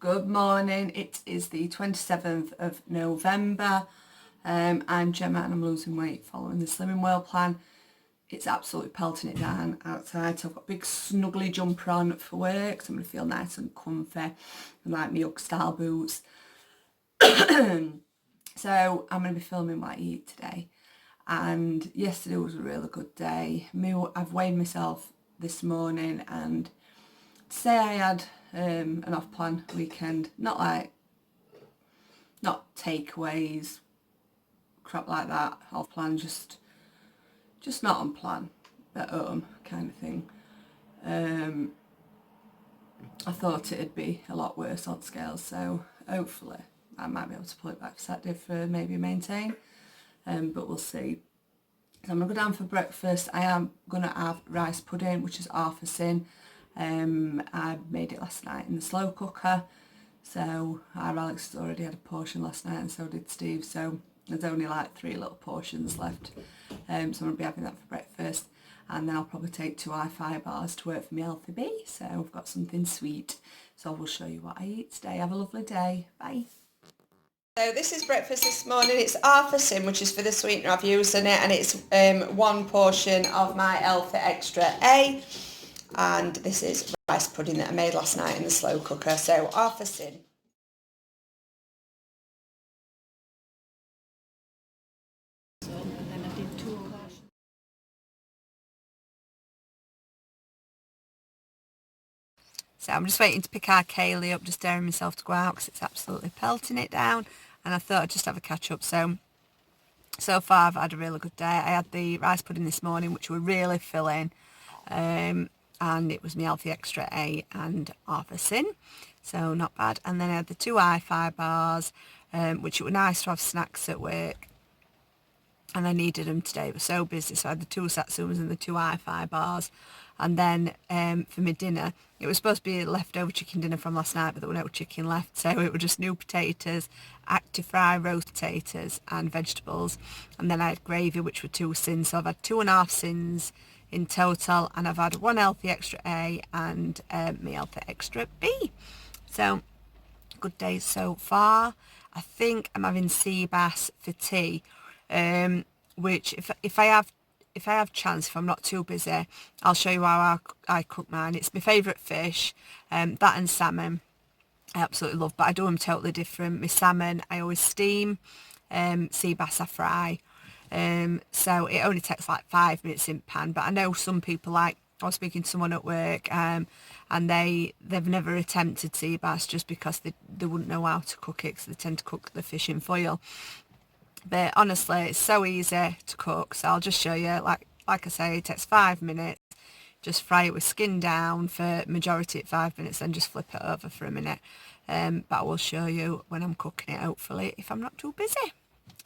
Good morning, it is the 27th of November. I'm Gemma and I'm losing weight following the Slimming World plan. It's absolutely pelting it down outside, so I've got a big snuggly jumper on for work, so I'm going to feel nice and comfy and like my Ugg style boots. So I'm going to be filming what I eat today, and yesterday was a really good day. I've weighed myself this morning, and to say I had an off-plan weekend, not takeaways, crap like that, off-plan, just not on plan, at home kind of thing. I thought it'd be a lot worse on scales, so hopefully I might be able to pull it back for Saturday for maybe maintain, but we'll see. So I'm going to go down for breakfast. I am going to have rice pudding, which is half a sin. I made it last night in the slow cooker, so our Alex has already had a portion last night and so did Steve, so there's only like 3 little portions left, so I'm going to be having that for breakfast, and then I'll probably take 2 Hi-Fi bars to work for my healthy bee, so I've got something sweet, so I will show you what I eat today. Have a lovely day, bye. So this is breakfast this morning. It's half a sin, which is for the sweetener I've used in it, and it's 1 portion of my Healthy Extra A. And this is rice pudding that I made last night in the slow cooker, so half a sin. So I'm just waiting to pick our Kaylee up, just daring myself to go out because it's absolutely pelting it down, and I thought I'd just have a catch up. So far I've had a really good day. I had the rice pudding this morning, which were really filling, and it was my Healthy Extra A and half a sin, so not bad. And then I had the 2 Hi-Fi bars, which it was nice to have snacks at work, and I needed them today. It was so busy, so I had the 2 Satsumas and the 2 Hi-Fi bars. And then for my dinner, it was supposed to be a leftover chicken dinner from last night, but there were no chicken left, so it were just new potatoes, Actifry roast potatoes and vegetables, and then I had gravy, which were 2 sins, so I've had 2.5 sins in total, and I've had 1 Healthy Extra A and my Healthy Extra B. So good day so far. I think I'm having sea bass for tea, which if I have chance, if I'm not too busy, I'll show you how I cook mine. It's my favourite fish, that and salmon I absolutely love, but I do them totally different. My salmon I always steam, sea bass I fry, so it only takes like 5 minutes in pan. But I know some people, like I was speaking to someone at work, and they've never attempted sea bass just because they wouldn't know how to cook it, because they tend to cook the fish in foil. But honestly, it's so easy to cook, so I'll just show you. Like I say, it takes 5 minutes. Just fry it with skin down for majority at 5 minutes, then just flip it over for a minute. But I will show you when I'm cooking it, hopefully, if I'm not too busy.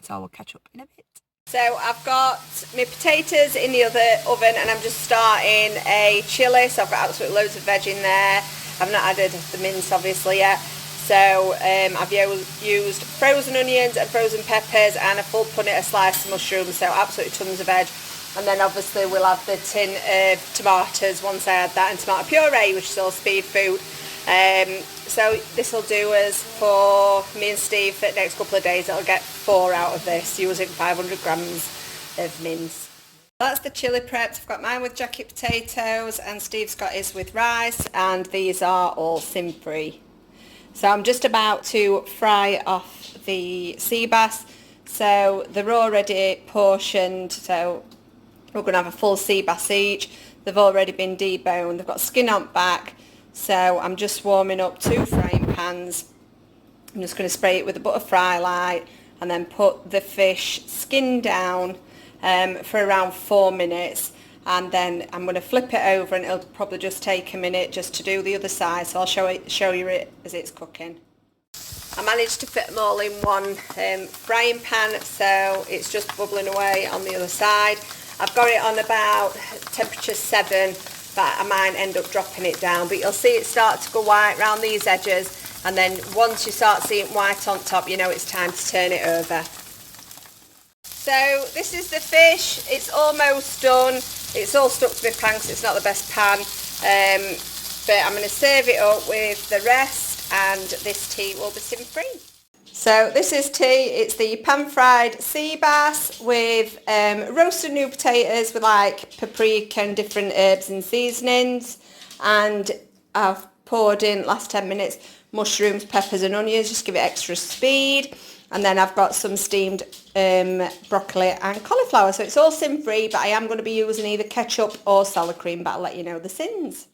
So we'll catch up in a bit. So I've got my potatoes in the other oven, and I'm just starting a chilli. So I've got absolutely loads of veg in there. I've not added the mince obviously yet. So I've used frozen onions and frozen peppers and a full punnet of sliced mushrooms, so absolutely tons of veg. And then obviously we'll have the tin of tomatoes once I add that, and tomato puree, which is all speed food. So this will do us for me and Steve for the next couple of days. It'll get 4 out of this, using 500 grams of mince. That's the chilli prepped. I've got mine with jacket potatoes, and Steve's got his with rice, and these are all sin free. So I'm just about to fry off the sea bass. So they're already portioned, so we're going to have a full sea bass each. They've already been deboned. They've got skin on back. So I'm just warming up 2 frying pans. I'm just going to spray it with a butter fry light, and then put the fish skin down for around 4 minutes. And then I'm going to flip it over, and it'll probably just take a minute just to do the other side, so I'll show you it as it's cooking. I managed to fit them all in one frying pan, so it's just bubbling away on the other side. I've got it on about temperature 7, but I might end up dropping it down, but you'll see it start to go white around these edges, and then once you start seeing white on top, you know it's time to turn it over. So this is the fish. It's almost done. It's all stuck to my pan because it's not the best pan, but I'm going to serve it up with the rest, and this tea will be sin free. So this is tea. It's the pan-fried sea bass with roasted new potatoes with like paprika and different herbs and seasonings, and I've poured in last 10 minutes mushrooms, peppers and onions, just give it extra speed. And then I've got some steamed broccoli and cauliflower. So it's all sin free, but I am going to be using either ketchup or sour cream, but I'll let you know the sins.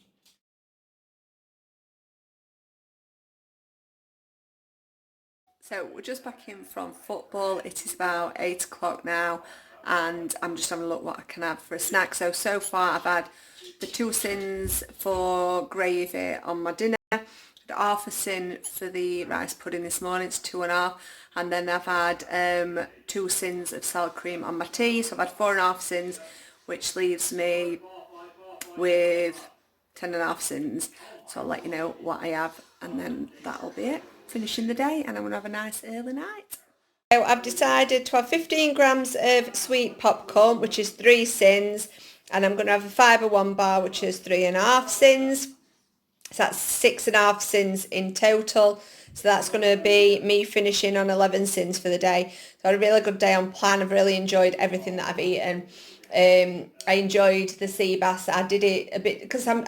So we're just back in from football. It is about 8 o'clock now, and I'm just having a look what I can have for a snack. So far I've had the 2 sins for gravy on my dinner, half a sin for the rice pudding this morning, it's 2.5, and then I've had 2 sins of sour cream on my tea, so I've had 4.5 sins, which leaves me with 10.5 sins. So I'll let you know what I have, and then that'll be it, finishing the day, and I'm going to have a nice early night. So I've decided to have 15 grams of sweet popcorn, which is 3 sins, and I'm going to have a Fibre One bar, which is 3.5 sins. So that's 6.5 sins in total. So that's going to be me finishing on 11 sins for the day. So I had a really good day on plan. I've really enjoyed everything that I've eaten. I enjoyed the sea bass. I did it a bit because I'm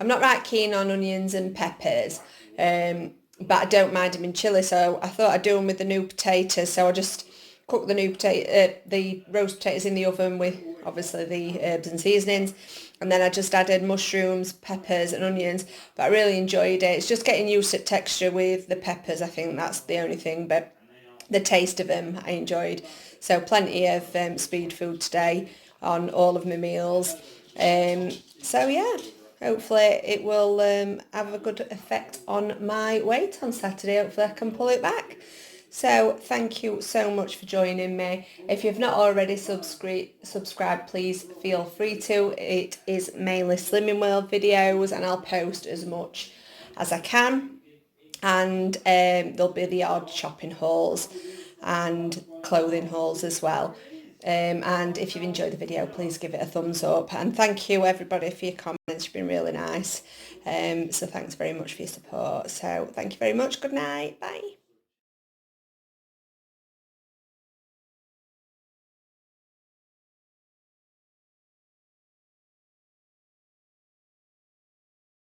not right keen on onions and peppers, but I don't mind them in chilli. So I thought I'd do them with the new potatoes. So I just cooked the roast potatoes in the oven with obviously the herbs and seasonings, and then I just added mushrooms, peppers and onions. But I really enjoyed it. It's just getting used to texture with the peppers. I think that's the only thing, but the taste of them I enjoyed. So plenty of speed food today on all of my meals. So yeah, hopefully it will have a good effect on my weight on Saturday. Hopefully I can pull it back. So thank you so much for joining me. If you've not already subscribed, please feel free to. It is mainly Slimming World videos, and I'll post as much as I can. And there'll be the odd shopping hauls and clothing hauls as well. And if you've enjoyed the video, please give it a thumbs up. And thank you everybody for your comments. You've been really nice. So thanks very much for your support. So thank you very much. Good night. Bye.